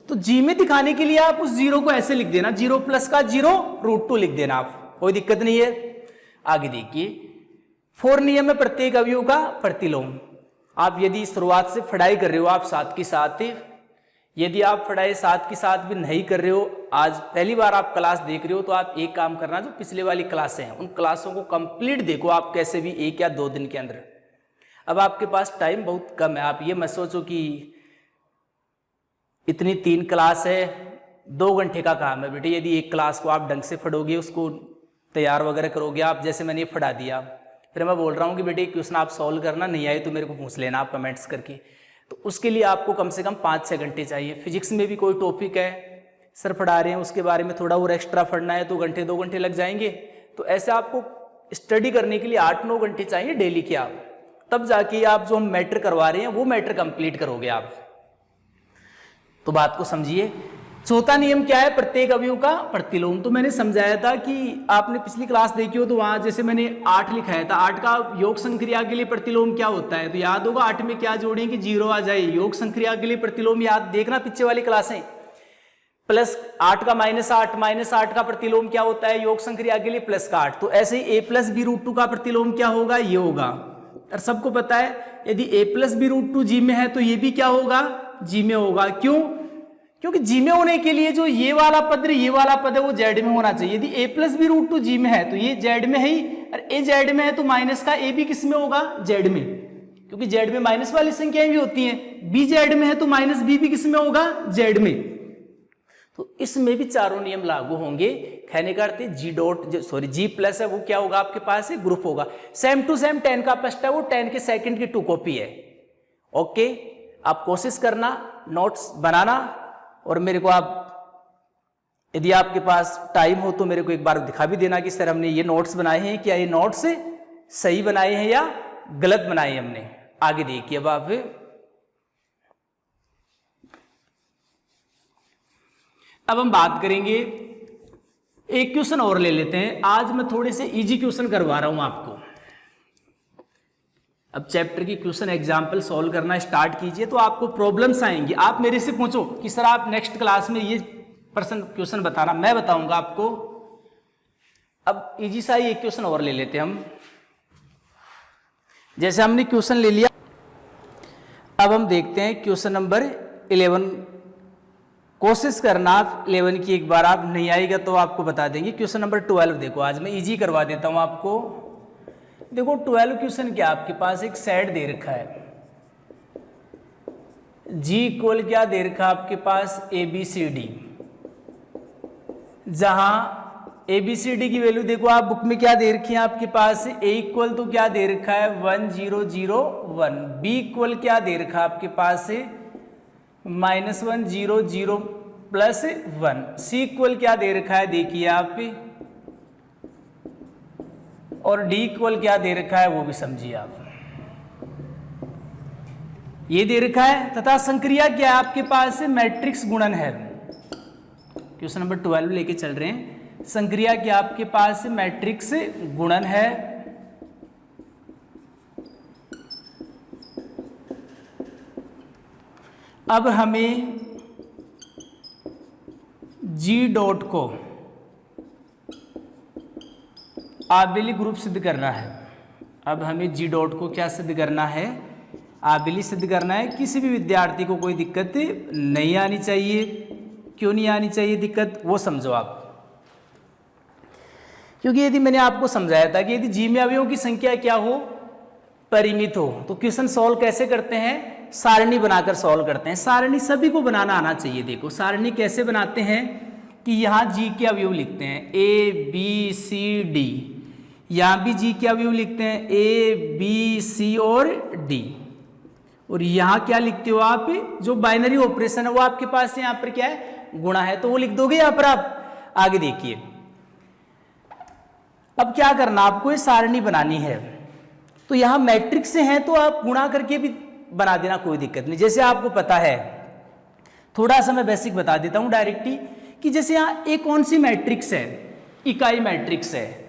तो जी में दिखाने के लिए आप उस 0 को ऐसे लिख देना, 0+ का 0√2 लिख देना आप, कोई दिक्कत नहीं है। आगे देखिए 4 नियम में प्रत्येक अवयव का प्रतिलोम, आप यदि शुरुआत से पढ़ाई कर रहे हो आप साथ के साथ, यदि आप पढ़ाई साथ के साथ भी नहीं कर रहे हो, आज पहली बार आप क्लास देख रहे हो, तो आप एक काम करना, जो पिछले वाली क्लासें हैं उन क्लासों को कंप्लीट देखो आप कैसे भी 1 या 2 दिन के अंदर। अब आपके पास टाइम बहुत कम है, आप ये मत सोचो कि इतनी 3 क्लास है 2 घंटे का काम है बेटे। यदि एक क्लास को आप ढंग से पढ़ोगे, उसको तैयार वगैरह करोगे, आप जैसे मैंने ये पढ़ा दिया, फिर मैं बोल रहा हूँ कि बेटे क्वेश्चन आप सॉल्व करना, नहीं आए तो मेरे को पूछ लेना आप कमेंट्स करके, तो उसके लिए आपको कम से कम 5-6 घंटे चाहिए। फिजिक्स में भी कोई टॉपिक है सर पढ़ा रहे हैं, उसके बारे में थोड़ा और एक्स्ट्रा पढ़ना है तो 2 घंटे लग जाएंगे। तो ऐसे आपको स्टडी करने के लिए 8-9 घंटे चाहिए डेली के, आप तब जाके आप जो हम मैटर करवा रहे हैं वो मैटर कंप्लीट करोगे आप। तो बात को समझिए। चौथा नियम क्या है? प्रत्येक अवयव का प्रतिलोम। तो मैंने समझाया था कि आपने पिछली क्लास देखी हो तो वहां जैसे मैंने 8 लिखाया था, 8 का योग संक्रिया के लिए प्रतिलोम क्या होता है, तो याद होगा 8 में क्या जोड़ेंगे, 0 आ जाए। योग संक्रिया के लिए प्रतिलोम याद देखना पीछे वाली क्लासें। प्लस 8 का -8 का प्रतिलोम क्या होता है योग संक्रिया के लिए, +8। तो ऐसे ही a+b√2 का प्रतिलोम क्या होगा, ये होगा। और सबको पता है यदि a+b√2 जी में है तो ये भी क्या होगा, जी में होगा। क्यों? क्योंकि जी में होने के लिए जो ये वाला पद है वो जेड में होना चाहिए। यदि a+b√2 जी में है तो ये जेड में है ही, और ए जेड में है तो माइनस का ए भी किस में होगा, जेड में, क्योंकि जेड में माइनस वाली संख्याएं भी होती हैं। बी जेड में है तो माइनस बी भी किस में होगा, जेड में। तो इसमें भी चारों नियम लागू होंगे। कहने का अर्थ जी प्लस है वो क्या होगा आपके पास, ग्रुप होगा। सेम टू सेम 10 का फर्स्ट है वो 10 के सेकंड की 2 कॉपी है। ओके, आप कोशिश करना नोट्स बनाना, और मेरे को आप यदि आपके पास टाइम हो तो मेरे को एक बार दिखा भी देना कि सर हमने ये नोट्स बनाए हैं, क्या ये नोट्स सही बनाए हैं या गलत बनाए हैं हमने। आगे देखिए अब आप, अब हम बात करेंगे, एक क्वेश्चन और ले लेते हैं। आज मैं थोड़े से इजी क्वेश्चन करवा रहा हूं आपको। अब चैप्टर की क्वेश्चन एग्जाम्पल सॉल्व करना स्टार्ट कीजिए तो आपको प्रॉब्लम्स आएंगी। आप मेरे से पूछो कि सर आप नेक्स्ट क्लास में ये क्वेश्चन बताना, मैं बताऊंगा आपको। अब इजी सा ही एक क्वेश्चन और ले लेते हैं हम। जैसे हमने क्वेश्चन ले लिया, अब हम देखते हैं क्वेश्चन नंबर 11। कोशिश करना आप 11 की, एक बार आप नहीं आएगा तो आपको बता देंगे। क्वेश्चन नंबर 12 देखो, आज मैं इजी करवा देता हूं आपको। देखो 12 क्वेश्चन क्या, आपके पास एक सेट दे रखा है, जी इक्वल क्या दे रखा है आपके पास, ABCD, जहां ABCD की वैल्यू देखो आप बुक में क्या दे रखी है आपके पास, A इक्वल तो क्या दे रखा है 1 0 0 1, B इक्वल क्या दे रखा है आपके पास -1 0 0 +1, C इक्वल क्या दे रखा है देखिए आप, और D इक्वल क्या दे रखा है वो भी समझिए आप, ये दे रखा है। तथा संक्रिया क्या है आपके पास, मैट्रिक्स गुणन है। क्वेश्चन नंबर 12 लेके चल रहे हैं। संक्रिया क्या आपके पास, मैट्रिक्स गुणन है। अब हमें G डॉट को आबेली ग्रुप सिद्ध करना है। अब हमें G डॉट को क्या सिद्ध करना है, आबेली सिद्ध करना है। किसी भी विद्यार्थी को कोई दिक्कत नहीं आनी चाहिए। क्यों नहीं आनी चाहिए दिक्कत, वो समझो आप। क्योंकि यदि मैंने आपको समझाया था कि यदि G में अवयवों की संख्या क्या हो, परिमित हो, तो क्वेश्चन सॉल्व कैसे करते हैं, सारणी बनाकर सॉल्व करते हैं। सारणी सभी को बनाना आना चाहिए। देखो सारणी कैसे बनाते हैं कि यहाँ G के अवयव लिखते हैं A B C D, यहाँ भी G के अवयव लिखते हैं A B C और D, और यहाँ क्या लिखते हो आप, जो बाइनरी ऑपरेशन है वो आपके पास यहाँ पर क्या है, गुणा है, तो वो लिख दोगे यहाँ पर आप। आगे देखिए, अब क्या करना आपको, ये सारणी बनानी है। तो यहाँ मैट्रिक्स से है तो आप गुणा करके भी बना देना, कोई दिक्कत नहीं। जैसे आपको पता है, थोड़ा सा मैं बेसिक बता देता हूँ डायरेक्टली, कि जैसे यहाँ एक कौन सी मैट्रिक्स है, इकाई मैट्रिक्स है।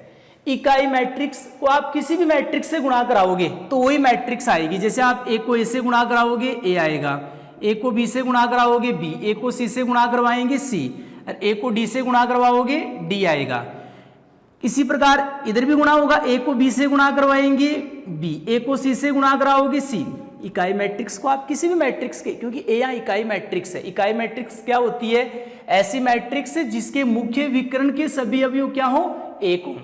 इकाई मैट्रिक्स को आप किसी भी मैट्रिक्स से गुणा कराओगे तो वही मैट्रिक्स आएगी। जैसे आप ए को ए से गुणा कराओगे ए आएगा, ए को बी से गुणा कराओगे बी, ए को सी से गुणा करवाएंगे सी, और ए को डी से गुणा करवाओगे डी आएगा। इसी प्रकार इधर भी गुणा होगा, ए को बी से गुणा करवाएंगे बी, ए को सी से गुणा कराओगे सी, इकाई मैट्रिक्स को आप किसी भी मैट्रिक्स के, क्योंकि ए यहाँ इकाई मैट्रिक्स है, इकाई मैट्रिक्स क्या होती है, ऐसी मैट्रिक्स है जिसके मुख्य विकर्ण के सभी अवयव क्या हो, एक हो।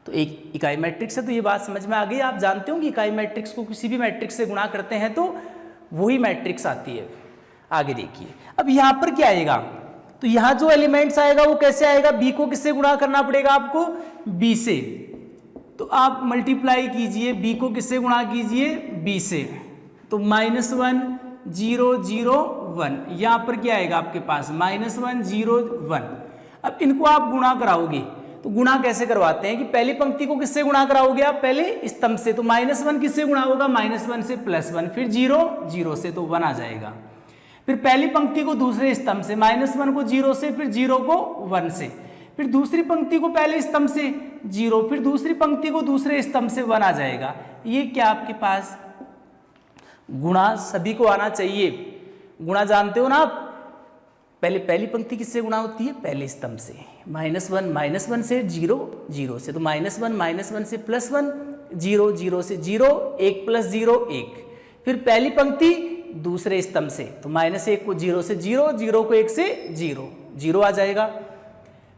तो एक इकाई मैट्रिक्स है, तो ये बात समझ में आ गई। आप जानते हो कि इकाई मैट्रिक्स को किसी भी मैट्रिक्स से गुणा करते हैं तो वही मैट्रिक्स आती है। आगे देखिए, अब यहाँ पर क्या आएगा, तो यहाँ जो एलिमेंट्स आएगा वो कैसे आएगा, बी को किससे गुणा करना पड़ेगा आपको, बी से। तो आप मल्टीप्लाई कीजिए, बी को किससे गुणा कीजिए, बी से। तो -1 0 0 1, यहाँ पर क्या आएगा आपके पास -1 0 1। अब इनको आप गुणा कराओगे, तो गुणा कैसे करवाते हैं कि पहली पंक्ति को किससे गुणा कराओगे आप, पहले स्तंभ से। तो -1 किससे गुणा होगा, -1 से +1, फिर 0 0 से, तो 1 आ जाएगा। फिर पहली पंक्ति को दूसरे स्तंभ से, -1 को 0 से, फिर 0 को 1 से, फिर दूसरी पंक्ति को पहले स्तंभ से 0, फिर दूसरी पंक्ति को दूसरे स्तंभ से 1 आ जाएगा। ये क्या आपके पास गुणा सभी को आना चाहिए। गुणा जानते हो ना आप, पहले पहली पंक्ति किससे गुणा होती है, पहले स्तंभ से। -1 से 0 0 से, तो -1 से +1 0 0 से 0 1 + 0 1, फिर पहली पंक्ति दूसरे स्तंभ से, तो -1 को 0 से 0 0 को 1 से 0 0 आ जाएगा।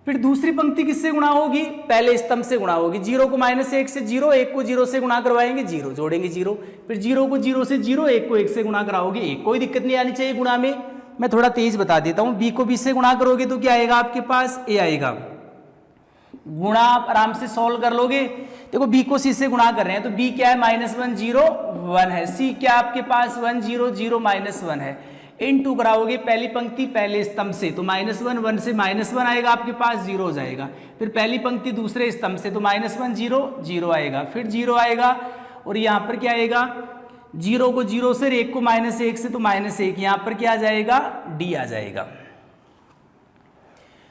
फिर दूसरी पंक्ति किससे गुणा होगी, पहले स्तंभ से गुणा होगी। 0 को -1 से 0 1 को 0 से गुणा करवाएंगे 0 जोड़ेंगे 0, फिर 0 को 0 से 0 1 को 1 से गुणा कराओगे 1। कोई दिक्कत नहीं आनी चाहिए गुणा में। मैं थोड़ा तेज बता देता हूं, b को b से गुणा करोगे तो क्या आएगा आपके पास, a आएगा। गुणा आप आराम से सॉल्व कर लोगे। देखो b को c से गुणा कर रहे हैं, तो b क्या है, -1 0 1 है, c क्या आपके पास 1 0 0 -1 है। इनटू कराओगे पहली पंक्ति पहले स्तंभ से, तो -1 1 से -1 आएगा आपके पास, 0 हो जाएगा। फिर पहली पंक्ति दूसरे स्तंभ से, तो -1 0 0 आएगा, फिर 0 आएगा, और यहाँ पर क्या आएगा, 0 को 0 से, 1 को -1 से, तो -1, यहाँ पर क्या आ जाएगा, d आ जाएगा।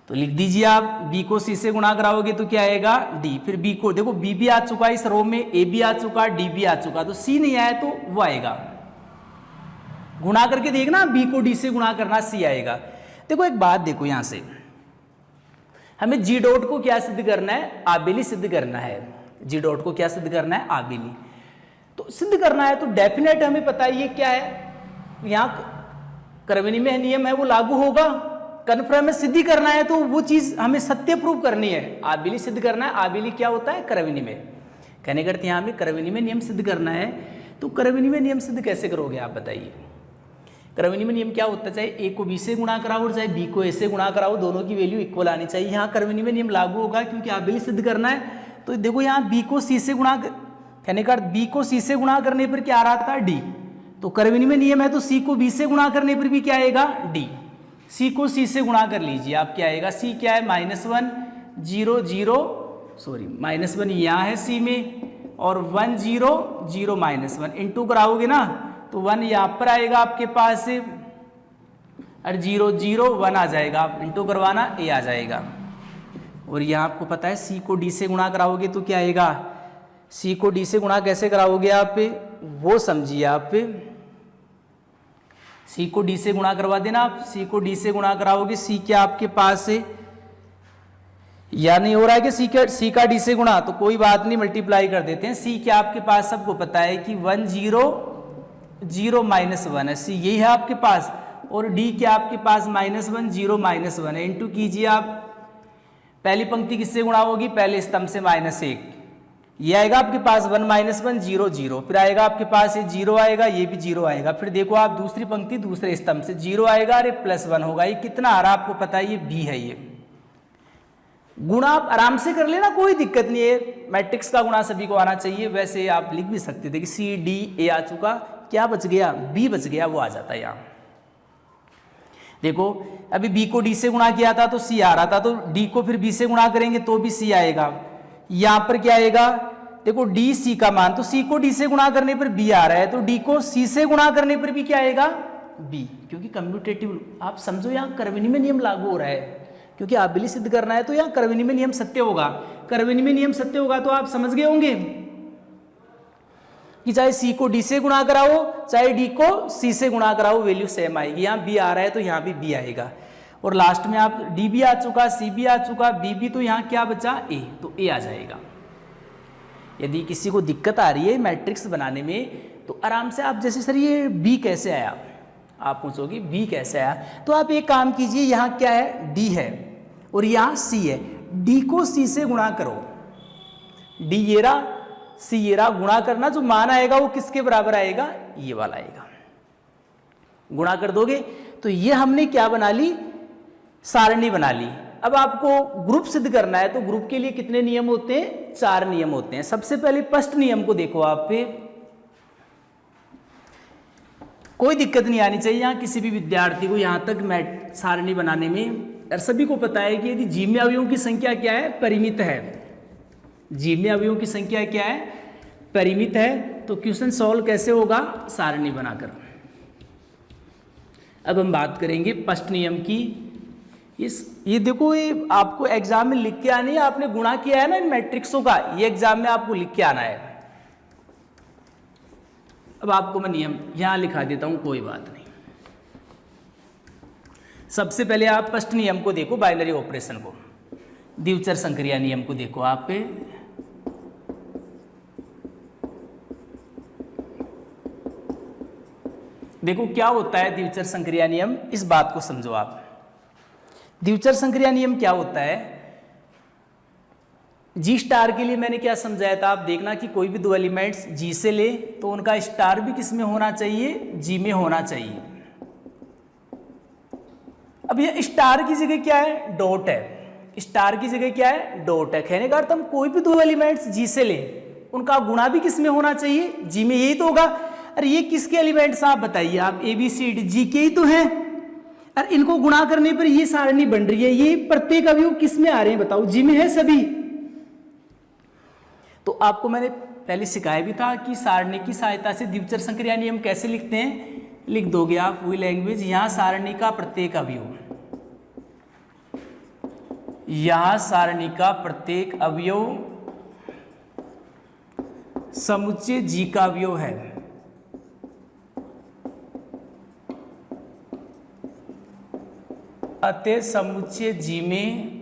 तो लिख दीजिए आप, b को c से गुणा कराओगे तो क्या आएगा, d। फिर b को देखो, b भी आ चुका है इस रो में, a भी आ चुका, d भी आ चुका, तो c नहीं आया तो वो आएगा। गुणा करके देखना, b को d से गुणा करना, c आएगा। देखो एक बात देखो, यहां से हमें g डॉट को क्या सिद्ध करना है, आबेली सिद्ध करना है। g डॉट को क्या सिद्ध करना है, आबेली। तो सिद्ध करना है तो डेफिनेट हमें पता है ये क्या है, यहाँ कर्वनी में नियम है वो लागू होगा। कन्फर्म में सिद्धि करना है तो वो चीज हमें सत्य प्रूव करनी है, आबेली सिद्ध करना है। आबेली क्या होता है, कर्वनी में। कहने करते हैं हमें कर्वनी में नियम सिद्ध करना है, तो कर्वनी में नियम सिद्ध कैसे करोगे आप बताइए। कर्वनी में नियम क्या होता है, चाहे a को b से गुणा कराओ और चाहे b को a से गुणा कराओ, दोनों की वैल्यू इक्वल आनी चाहिए। यहाँ कर्वनी में नियम लागू होगा क्योंकि आबेली सिद्ध करना है। तो देखो यहाँ b को c से गुणा, कहने का b को c से गुणा करने पर क्या आ रहा था, d। तो कर्वनी में नियम है तो c को b से गुणा करने पर भी क्या आएगा, d। c को c से गुणा कर लीजिए आप, क्या आएगा, c क्या है, -1 0 0 सॉरी -1 यहाँ है c में, और 1 0 0 -1 इंटू कराओगे ना, तो 1 यहाँ पर आएगा आपके पास, और 0 0 1 आ जाएगा। आप इंटू करवाना, a आ जाएगा। और यहाँ आपको पता है c को d से गुणा कराओगे तो क्या आएगा, c को d से गुणा कैसे कराओगे आप, वो समझिए आप। c को d से गुणा करवा देना आप, c को d से गुणा कराओगे, c क्या आपके पास है, या नहीं हो रहा है कि c का d से गुणा, तो कोई बात नहीं, मल्टीप्लाई कर देते हैं। c क्या आपके पास सबको पता है कि 1 0 0 -1 है, c यही है आपके पास, और d क्या आपके पास -1 0 -1 है। इंटू कीजिए आप, पहली पंक्ति किससे गुणा होगी, पहले स्तंभ से -1, ये आएगा आपके पास 1 -1 0 0, फिर आएगा आपके पास ये 0 आएगा, ये भी 0 आएगा। फिर देखो आप दूसरी पंक्ति दूसरे स्तंभ से 0 आएगा, अरे +1 होगा। ये कितना आ रहा आपको पता है, ये b है। ये गुणा आप आराम से कर लेना, कोई दिक्कत नहीं है। मैट्रिक्स का गुणा सभी को आना चाहिए। वैसे आप लिख भी सकते थे कि c d a आ चुका, क्या बच गया, b बच गया, वो आ जाता है यहाँ। देखो अभी b को d से गुणा किया था तो c आ रहा था, तो d को फिर b से गुणा करेंगे तो भी c आएगा। यहाँ पर क्या आएगा, देखो d c का मान, तो c को d से गुणा करने पर b आ रहा है, तो d को c से गुणा करने पर भी क्या आएगा, b। क्योंकि कम्यूटेटिव, आप समझो यहाँ कर्वनी में नियम लागू हो रहा है, क्योंकि आबेली सिद्ध करना है तो यहाँ कर्वनी में नियम सत्य होगा। कर्वनी में नियम सत्य होगा तो आप समझ गए होंगे कि चाहे c को d से गुणा कराओ, चाहे d को c से गुणा कराओ, वैल्यू सेम आएगी। यहाँ b आ रहा है तो यहाँ भी b आएगा, और लास्ट में आप d भी आ चुका, c भी आ चुका, b भी, तो यहाँ क्या बचा, a, तो a आ जाएगा। यदि किसी को दिक्कत आ रही है मैट्रिक्स बनाने में तो आराम से आप जैसे सर ये बी कैसे आया, आप पूछोगे बी कैसे आया, तो आप एक काम कीजिए, यहाँ क्या है डी है और यहाँ सी है, डी को सी से गुणा करो, डी ये रहा सी ये रहा, गुणा करना, जो मान आएगा वो किसके बराबर आएगा, ये वाला आएगा, गुणा कर दोगे तो ये हमने क्या बना ली, सारणी बना ली। अब आपको ग्रुप सिद्ध करना है तो ग्रुप के लिए कितने नियम होते हैं, 4 नियम होते हैं। सबसे पहले फर्स्ट नियम को देखो, आप पे कोई दिक्कत नहीं आनी चाहिए यहाँ किसी भी विद्यार्थी को यहाँ तक सारणी बनाने में। और सभी को पता है कि यदि जी में अवयवों की संख्या क्या है, परिमित है, जी में अवयवों की संख्या क्या है, परिमित है, तो क्वेश्चन सॉल्व कैसे होगा, सारणी बनाकर। अब हम बात करेंगे फर्स्ट नियम की। ये देखो, ये आपको एग्जाम में लिख के आनी है, आपने गुणा किया है ना इन मैट्रिक्सों का, ये एग्जाम में आपको लिख के आना है। अब आपको मैं नियम यहां लिखा देता हूं, कोई बात नहीं। सबसे पहले आप फर्स्ट नियम को देखो, बाइनरी ऑपरेशन को, द्विचर संक्रिया नियम को देखो आप पे। देखो क्या होता है द्विचर संक्रिया नियम, इस बात को समझो आप। द्विचर संक्रिया नियम क्या होता है, जी स्टार के लिए मैंने क्या समझाया था, आप देखना कि कोई भी दो एलिमेंट्स जी से ले तो उनका स्टार भी किस में होना चाहिए, जी में होना चाहिए। अब ये स्टार की जगह क्या है, डॉट है, स्टार की जगह क्या है, डॉट है। कहने का अर्थ हम कोई भी दो एलिमेंट्स जी से ले उनका गुणा भी किस में होना चाहिए, जी में, यही तो होगा। अरे ये किसके एलिमेंट्स आप बताइए, आप A B C D G के ही तो हैं, और इनको गुणा करने पर ये सारणी बन रही है, ये प्रत्येक अवयव किस में आ रहे हैं बताओ, जी में है सभी। तो आपको मैंने पहले सिखाया भी था कि सारणी की सहायता से द्विचर संक्रिया नियम कैसे लिखते हैं, लिख दोगे आप वही लैंग्वेज। यहां सारणी का प्रत्येक अवयव, यहां सारणी का प्रत्येक अवयव समुच्चय जी का अवयव है, अतः समुच्चय जी में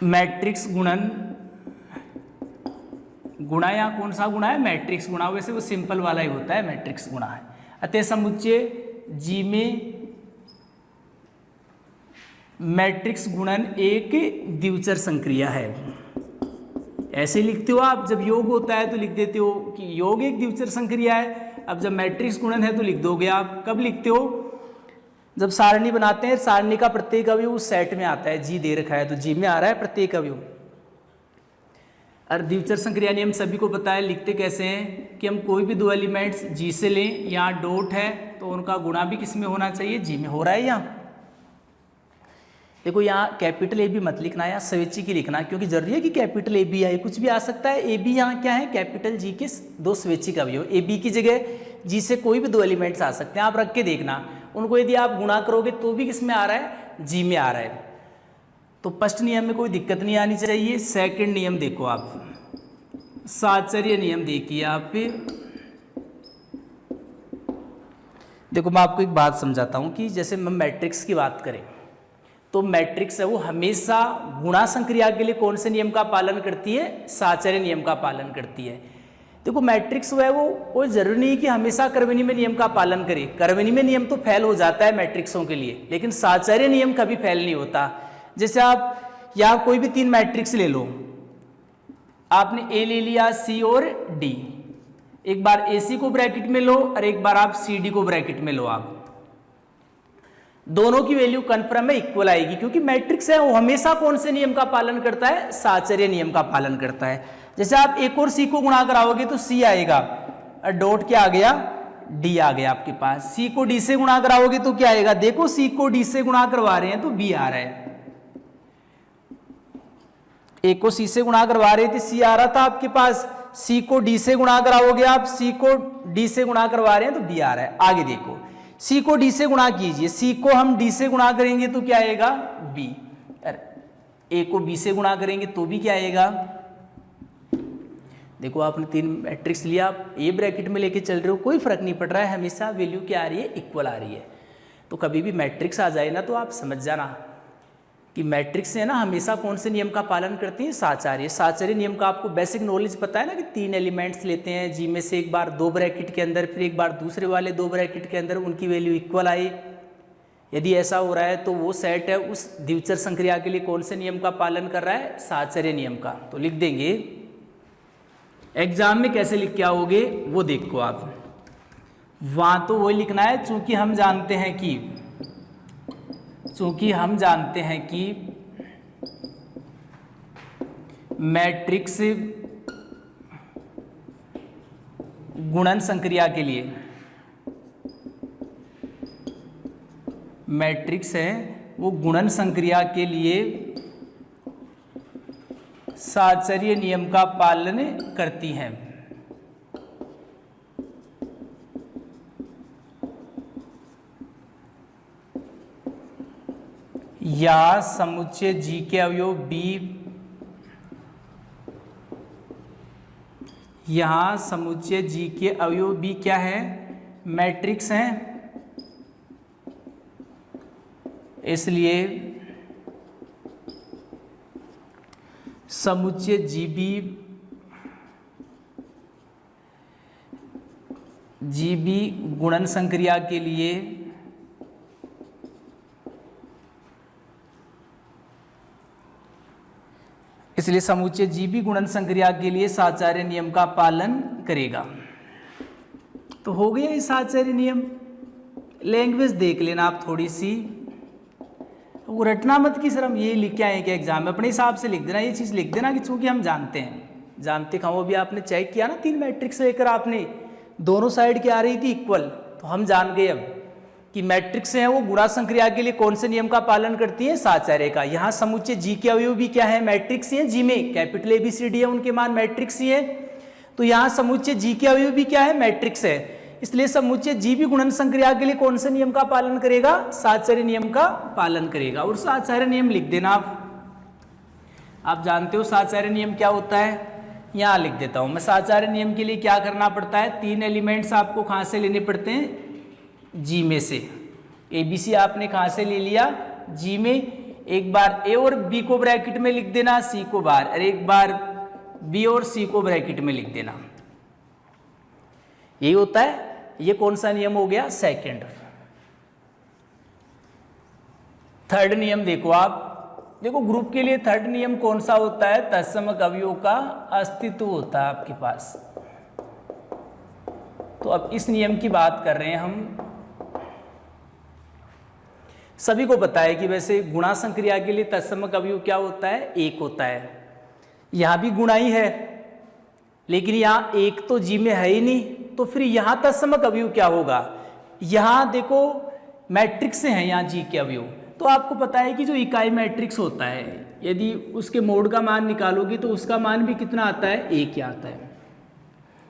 मैट्रिक्स गुणन, गुणा या कौन सा गुणा है, मैट्रिक्स गुणा, वैसे वो सिंपल वाला ही होता है, मैट्रिक्स गुणा है। अतः समुच्चय जी में मैट्रिक्स गुणन एक द्विचर संक्रिया है। ऐसे लिखते हो आप, जब योग होता है तो लिख देते हो कि योग एक द्विचर संक्रिया है। अब जब मैट्रिक्स गुणन है तो लिख दोगे आप, कब लिखते हो, जब सारणी बनाते हैं, सारणी का प्रत्येक अवयव उस सेट में आता है, जी दे रखा है तो जी में आ रहा है प्रत्येक अवयव। और द्विचर संक्रिया नियम सभी को पता है, लिखते कैसे हैं कि हम कोई भी दो एलिमेंट्स जी से लें, यहाँ डॉट है तो उनका गुणा भी किस में होना चाहिए, जी में हो रहा है। यहाँ देखो, यहाँ कैपिटल ए बी मत लिखना, यहाँ स्वेच्छिक ही लिखना, क्योंकि जरूरी है कि कैपिटल ए बी आए, कुछ भी आ सकता है। ए बी यहाँ क्या है, कैपिटल जी के दो स्वैच्छिक अवयव, ए बी की जगह जी से कोई भी दो एलिमेंट्स आ सकते हैं, आप रख के देखना। उनको यदि आप गुणा करोगे तो भी किस में आ रहा है, जी में आ रहा है। तो फर्स्ट नियम में कोई दिक्कत नहीं आनी चाहिए। सेकंड नियम देखो आप, साहचर्य नियम देखिए आप फिर। देखो मैं आपको एक बात समझाता हूँ कि जैसे हम मैट्रिक्स की बात करें तो मैट्रिक्स है वो हमेशा गुणा संक्रिया के लिए कौन से नियम का पालन करती है, साहचर्य नियम का पालन करती है। देखो मैट्रिक्स है वो कोई जरूरी नहीं कि हमेशा कर्वनिमेय नियम का पालन करे, कर्वनिमेय नियम तो फेल हो जाता है मैट्रिक्सों के लिए, लेकिन साहचर्य नियम कभी फेल नहीं होता। जैसे आप यहाँ कोई भी 3 मैट्रिक्स ले लो, आपने ए ले लिया, सी और डी, एक बार ए सी को ब्रैकेट में लो और एक बार आप सी डी को ब्रैकेट में लो, आप दोनों की वैल्यू कन्फर्म है, इक्वल आएगी, क्योंकि मैट्रिक्स है वो हमेशा कौन से नियम का पालन करता है, साहचर्य नियम का पालन करता है। जैसे आप एक और सी को गुणा कराओगे तो सी आएगा और डॉट क्या आ गया, डी आ गया आपके पास। सी को डी से गुणा कराओगे तो क्या आएगा, देखो सी को डी से गुणा करवा रहे हैं तो बी आ रहा है। एक को सी से गुणा करवा रहे थे, सी आ रहा था आपके पास, सी को डी से गुणा कराओगे आप, सी को डी से गुणा करवा रहे हैं तो बी आ रहा है। आगे देखो, सी को डी से गुणा कीजिए, सी को हम डी से गुणा करेंगे तो क्या आएगा, बी। ए को बी से गुणा करेंगे तो भी क्या आएगा। देखो आपने 3 मैट्रिक्स लिया, आप ए ब्रैकेट में लेके चल रहे हो, कोई फर्क नहीं पड़ रहा है, हमेशा वैल्यू क्या आ रही है, इक्वल आ रही है। तो कभी भी मैट्रिक्स आ जाए ना तो आप समझ जाना कि मैट्रिक्स है ना हमेशा कौन से नियम का पालन करती है, साहचर्य। साहचर्य नियम का आपको बेसिक नॉलेज पता है ना कि 3 एलिमेंट्स लेते हैं, जी में से एक बार 2 ब्रैकेट के अंदर, फिर एक बार दूसरे वाले 2 ब्रैकेट के अंदर, उनकी वैल्यू इक्वल आई। यदि ऐसा हो रहा है तो वो सेट है उस द्विचर संक्रिया के लिए कौन से नियम का पालन कर रहा है, साहचर्य नियम का। तो लिख देंगे, एग्जाम में कैसे लिख के आओगे वो देखो आप, वहां तो वही लिखना है चूंकि हम जानते हैं कि मैट्रिक्स गुणन संक्रिया के लिए, मैट्रिक्स है वो गुणन संक्रिया के लिए साहचर्य नियम का पालन करती हैं। या समुच्चय जी के अवयव बी, यहां समुच्चय जी के अवयव बी क्या है, मैट्रिक्स हैं, इसलिए समुच्चय जीबी गुणन संक्रिया के लिए समुच्चय जीबी गुणन संक्रिया के लिए साहचर्य नियम का पालन करेगा। तो हो गया ये साहचर्य नियम। लैंग्वेज देख लेना आप थोड़ी सी, वो रटना मत कि सर हम ये लिख के आए कि एग्जाम में, अपने हिसाब से लिख देना, ये चीज़ लिख देना कि चूंकि हम जानते कहाँ, वो भी आपने चेक किया ना 3 मैट्रिक्स लेकर, आपने दोनों साइड की आ रही थी इक्वल, तो हम जान गए अब कि मैट्रिक्स हैं वो गुणा संक्रिया के लिए कौन से नियम का पालन करती है, साहचर्य का। यहाँ समुच्चय जी के अवयव भी क्या है, मैट्रिक्स ही है, जी में कैपिटल ABCD है, उनके मान मैट्रिक्स ही है। तो यहाँ समुच्चय जी के अवयव भी क्या है, मैट्रिक्स है, इसलिए समुच्चय जी भी गुणन संक्रिया के लिए कौन से नियम का पालन करेगा, साहचर्य नियम का पालन करेगा। और साहचर्य नियम लिख देना आप जानते हो साहचर्य नियम क्या होता है, यहाँ लिख देता हूँ मैं। साहचर्य नियम के लिए क्या करना पड़ता है, 3 एलिमेंट्स आपको कहाँ से लेने पड़ते हैं, जी में से। ABC आपने कहाँ से ले लिया, जी में। एक बार A और B को ब्रैकेट में लिख देना, C को बाहर, और एक बार B और C को ब्रैकेट में लिख देना, यही होता है। ये कौन सा नियम हो गया, सेकंड। थर्ड नियम देखो आप, देखो ग्रुप के लिए थर्ड नियम कौन सा होता है, तत्समक अवयवों का अस्तित्व होता है आपके पास। तो अब इस नियम की बात कर रहे हैं हम। सभी को पता है कि वैसे गुणा संक्रिया के लिए तत्समक अवयव क्या होता है, 1 होता है। यहां भी गुणा ही है, लेकिन यहां 1 तो जी में है ही नहीं, तो फिर यहां तत्समक अवयव क्या होगा। यहां देखो मैट्रिक्स हैं यहाँ जी के अवयव, तो आपको पता है कि जो इकाई मैट्रिक्स होता है, यदि उसके मोड का मान निकालोगे तो उसका मान भी कितना आता है, 1 ही आता है।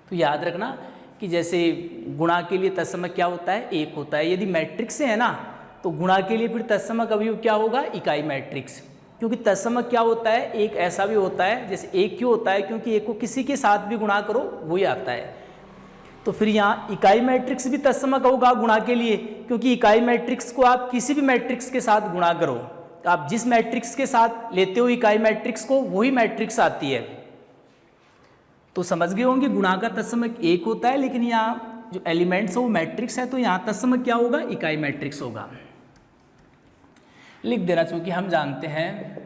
तो याद रखना कि जैसे गुणा के लिए तत्समक क्या होता है, 1 होता है। यदि मैट्रिक्स है ना, तो गुणा के लिए फिर तत्समक अवयव क्या होगा, इकाई मैट्रिक्स। क्योंकि तत्समक क्या होता है, एक ऐसा भी होता है, जैसे 1 क्यों होता है, क्योंकि 1 को किसी के साथ भी गुणा करो वही आता है। तो फिर यहाँ इकाई मैट्रिक्स भी तत्समक होगा गुणा के लिए, क्योंकि इकाई मैट्रिक्स को आप किसी भी मैट्रिक्स के साथ गुणा करो, तो आप जिस मैट्रिक्स के साथ लेते हो इकाई मैट्रिक्स को, वही मैट्रिक्स आती है। तो समझ गए होंगे गुणा का तत्समक 1 होता है, लेकिन यहाँ जो एलिमेंट्स है वो मैट्रिक्स है, तो यहाँ तत्समक क्या होगा, इकाई मैट्रिक्स होगा। लिख देना, चूंकि हम जानते हैं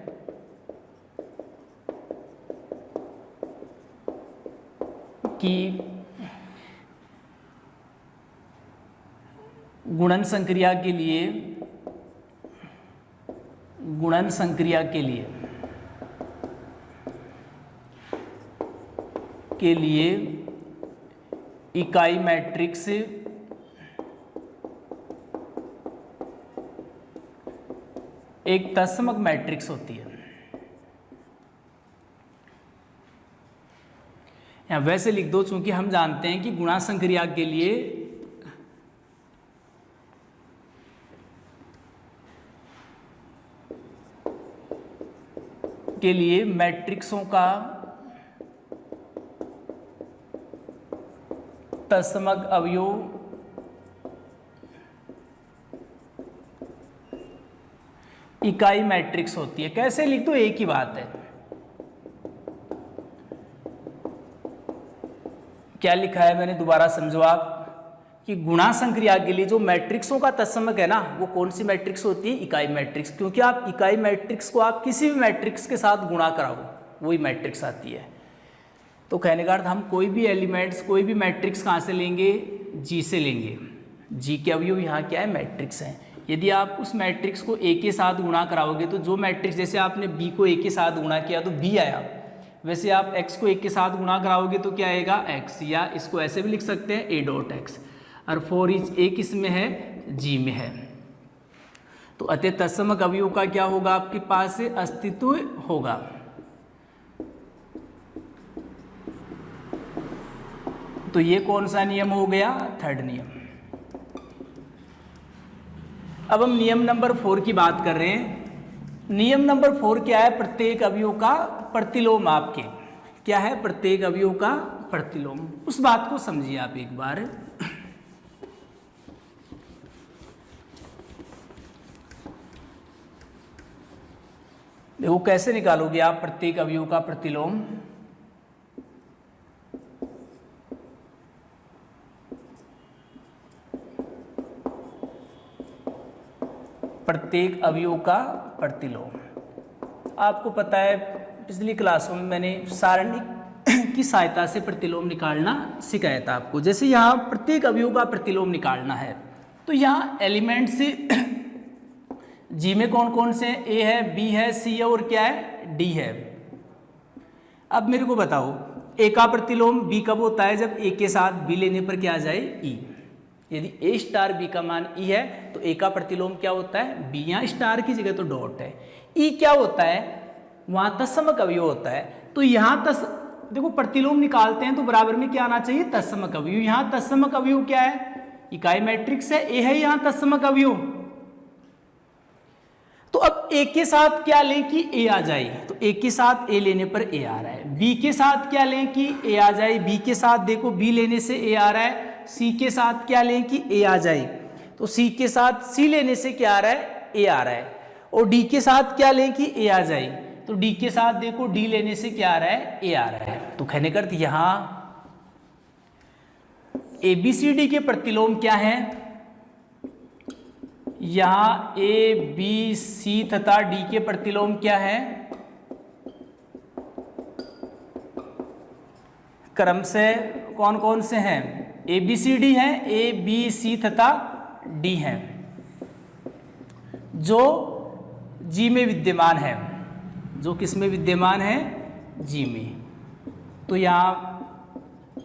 कि गुणन संक्रिया के लिए इकाई मैट्रिक्स एक तत्समक मैट्रिक्स होती है। या वैसे लिख दो, चूंकि हम जानते हैं कि गुणा संक्रिया के लिए मैट्रिक्सों का तत्समक अवयव इकाई मैट्रिक्स होती है। कैसे लिख दो, एक ही बात है। क्या लिखा है मैंने, दोबारा समझो आप, कि गुणा संक्रिया के लिए जो मैट्रिक्सों का तत्समक है ना, वो कौन सी मैट्रिक्स होती है, इकाई मैट्रिक्स। क्योंकि आप इकाई मैट्रिक्स को आप किसी भी मैट्रिक्स के साथ गुणा कराओ वही मैट्रिक्स आती है। तो कहने का अर्थ हम कोई भी एलिमेंट्स, कोई भी मैट्रिक्स कहाँ से लेंगे, जी से लेंगे। जी के अवयव यहाँ क्या है, मैट्रिक्स हैं। यदि आप उस मैट्रिक्स को ए के साथ गुणा कराओगे तो जो मैट्रिक्स, जैसे आपने बी को ए के साथ गुणा किया तो बी आया, वैसे आप एक्स को ए के साथ गुणा कराओगे तो क्या आएगा, एक्स। या इसको ऐसे भी लिख सकते हैं ए डॉट एक्स। और फोर इज ए किस में है, जी में है। तो अतः तत्समक अवयव का क्या होगा, आपके पास से अस्तित्व होगा। तो ये कौन सा नियम हो गया, थर्ड नियम। अब हम नियम नंबर 4 की बात कर रहे हैं। नियम नंबर 4 क्या है, प्रत्येक अवयव का प्रतिलोम। आपके क्या है, प्रत्येक अवयव का प्रतिलोम। उस बात को समझिए आप एक बार। देखो कैसे निकालोगे आप प्रत्येक अवयव का प्रतिलोम। प्रत्येक अवयव का प्रतिलोम आपको पता है, पिछली क्लासों में मैंने सारणी की सहायता से प्रतिलोम निकालना सिखाया था आपको। जैसे यहाँ प्रत्येक अवयव का प्रतिलोम निकालना है तो यहाँ एलिमेंट से जी में कौन कौन से, ए है, बी है, सी है और क्या है, डी है। अब मेरे को बताओ ए का प्रतिलोम बी कब होता है, जब ए के साथ बी लेने पर क्या आ जाए, ई। यदि ए स्टार बी का मान ई है तो ए का प्रतिलोम क्या होता है, बी। यहाँ स्टार की जगह तो डॉट है। ई क्या होता है, वहाँ तत्समक अवयव होता है। तो यहाँ देखो प्रतिलोम निकालते हैं तो बराबर में क्या आना चाहिए, तत्समक अवयव। यहाँ तत्समक अवयव क्या है, इकाई मैट्रिक्स है, ए है यहाँ तत्समक अवयव। तो अब ए के साथ क्या लें कि ए आ जाए, तो ए के साथ ए लेने पर ए आ रहा है। बी के साथ क्या लें कि ए आ जाए, बी के साथ देखो बी लेने से ए आ रहा है। सी के साथ क्या लें कि ए आ जाए, तो सी के साथ सी लेने से क्या आ रहा है, ए आ रहा है। और डी के साथ क्या लें कि ए आ जाए, तो डी के साथ देखो डी लेने से क्या आ रहा है, ए आ रहा है। तो कहने का अर्थ यहाँ ए बी सी डी के प्रतिलोम क्या है, यहाँ ए बी सी तथा डी के प्रतिलोम क्या है, क्रम से कौन कौन से हैं, ए बी सी डी है, ए बी सी तथा डी है, जो जी में विद्यमान है। जो किस में विद्यमान है, जी में। तो यहाँ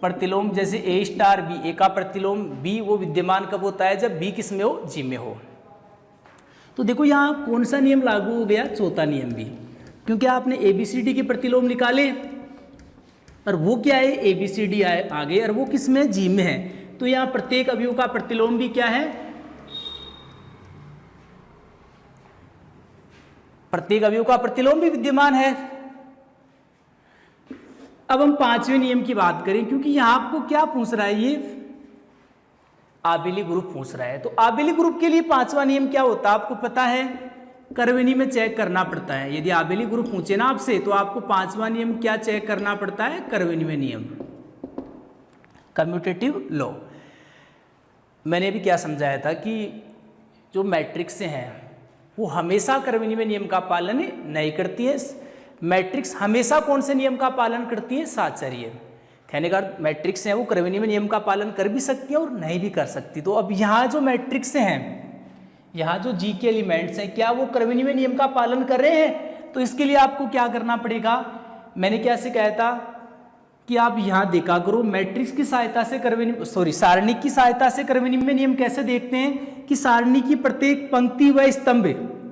प्रतिलोम जैसे ए स्टार बी, ए का प्रतिलोम बी वो विद्यमान कब होता है, जब बी किस में हो, जी में हो। तो देखो यहाँ कौन सा नियम लागू हो गया, चौथा नियम भी, क्योंकि आपने ए बी सी डी के प्रतिलोम निकाले और वो क्या है, ए बी सी डी आ गए और वो किस में, जी में है। तो यहाँ प्रत्येक अवयव का प्रतिलोम भी क्या है, प्रत्येक अवयव का प्रतिलोम भी विद्यमान है। अब हम पांचवें नियम की बात करें, क्योंकि यहाँ आपको क्या पूछ रहा है, ये आबेली ग्रुप पूछ रहा है। तो आबेली ग्रुप के लिए पांचवा नियम क्या होता है, आपको पता है, करवेनी में चेक करना पड़ता है। यदि आबेली ग्रुप पूछे ना आपसे तो आपको पांचवा नियम क्या चेक करना पड़ता है, करवेनी में नियम, कम्यूटेटिव लॉ। मैंने भी क्या समझाया था कि जो मैट्रिक्स हैं वो हमेशा करवेनी में नियम का पालन नहीं करती है। मैट्रिक्स हमेशा कौन से नियम का पालन करती है, साहचर्य। कहने का मैट्रिक्स हैं वो करवेनी में नियम का पालन कर भी सकती है और नहीं भी कर सकती। तो अब यहाँ जो मैट्रिक्स हैं, यहाँ जो जी के एलिमेंट्स हैं, क्या वो करवेनी में नियम का पालन कर रहे हैं, तो इसके लिए आपको क्या करना पड़ेगा, मैंने क्या सिखाया था कि आप यहाँ देखा करो, मैट्रिक्स की सहायता से सारणी की सहायता से करवेनी में नियम कैसे देखते हैं कि सारणी की प्रत्येक पंक्ति व स्तंभ,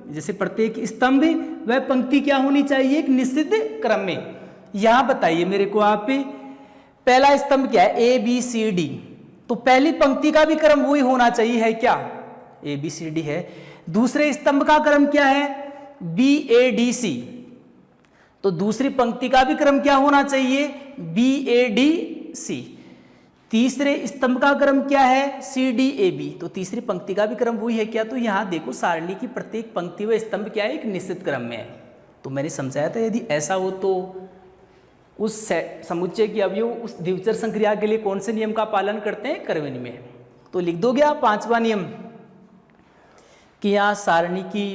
जैसे प्रत्येक स्तंभ व पंक्ति क्या होनी चाहिए, एक निश्चित क्रम में। यहाँ बताइए मेरे को आप, पहला स्तंभ क्या है, ए बी सी डी, तो पहली पंक्ति का भी क्रम वही होना चाहिए, है क्या, ए बी सी डी है। दूसरे स्तंभ का क्रम क्या है, बी ए डी सी, तो दूसरी पंक्ति का भी क्रम क्या होना चाहिए, बी ए डी सी। तीसरे स्तंभ का क्रम क्या है, CDAB, तो तीसरी पंक्ति का भी क्रम वही है क्या, तो यहाँ देखो सारणी की प्रत्येक पंक्ति व स्तंभ क्या है, एक निश्चित क्रम में है। तो मैंने समझाया था यदि ऐसा हो तो उस समुच्चय के अवयव उस द्विचर संक्रिया के लिए कौन से नियम का पालन करते हैं, कर्मनियम। तो लिख दोगे आप पांचवा नियम कि यहाँ सारणी की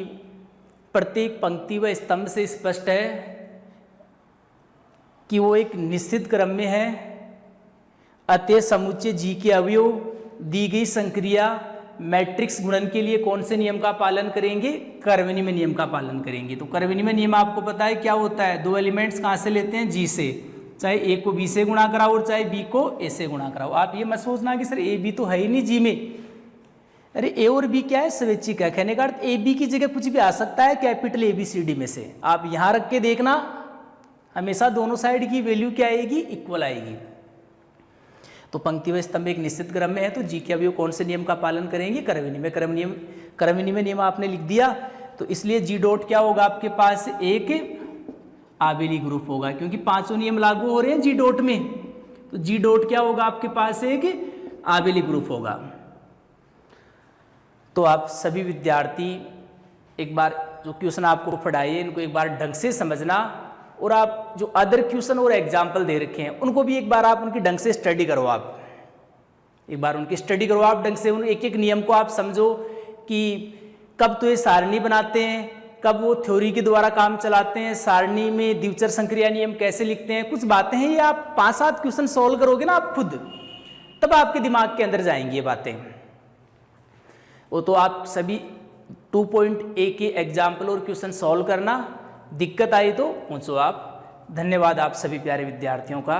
प्रत्येक पंक्ति व स्तंभ से स्पष्ट है कि वो एक निश्चित क्रम में है, अतः समुच्चय जी के अवयव दी गई संक्रिया मैट्रिक्स गुणन के लिए कौन से नियम का पालन करेंगे, कर्मनियम नियम का पालन करेंगे। तो कर्मनियम नियम आपको पता है क्या होता है, दो एलिमेंट्स कहाँ से लेते हैं, जी से, चाहे ए को बी से गुणा कराओ और चाहे बी को ए से गुणा कराओ। आप ये मत सोचना कि सर ए बी तो है ही नहीं जी में, अरे ए और बी क्या है, स्वैच्छिक है। कहने का अर्थ ए बी की जगह कुछ भी आ सकता है कैपिटल ABCD में से। आप यहाँ रख के देखना, हमेशा दोनों साइड की वैल्यू क्या आएगी, इक्वल आएगी। तो पंक्ति व स्तंभ एक निश्चित क्रम में है, तो जी के अवयव कौन से नियम का पालन करेंगे, कर्मनियम। कर्मनियम नियम आपने लिख दिया, तो इसलिए जी डॉट क्या होगा आपके पास, एक आबेली ग्रुप होगा, क्योंकि पांचों नियम लागू हो रहे हैं जी डॉट में। तो जी डॉट क्या होगा आपके पास, एक आबेली ग्रुप होगा। तो आप सभी विद्यार्थी एक बार जो क्वेश्चन आपको पढ़ाए इनको एक बार ढंग से समझना, और आप जो अदर क्वेश्चन और एग्जाम्पल दे रखे हैं उनको भी एक बार आप उनकी ढंग से स्टडी करो। आप एक बार उनकी स्टडी करो आप ढंग से, उन एक एक नियम को आप समझो कि कब तो ये सारणी बनाते हैं, कब वो थ्योरी के द्वारा काम चलाते हैं, सारणी में द्विचर संक्रिया नियम कैसे लिखते हैं, कुछ बातें हैं ये आप 5-7 क्वेश्चन सॉल्व करोगे ना आप खुद, तब आपके दिमाग के अंदर जाएंगी ये बातें। वो तो आप सभी 2.A के एग्जाम्पल और क्वेश्चन सॉल्व करना, दिक्कत आई तो पूछो आप। धन्यवाद आप सभी प्यारे विद्यार्थियों का।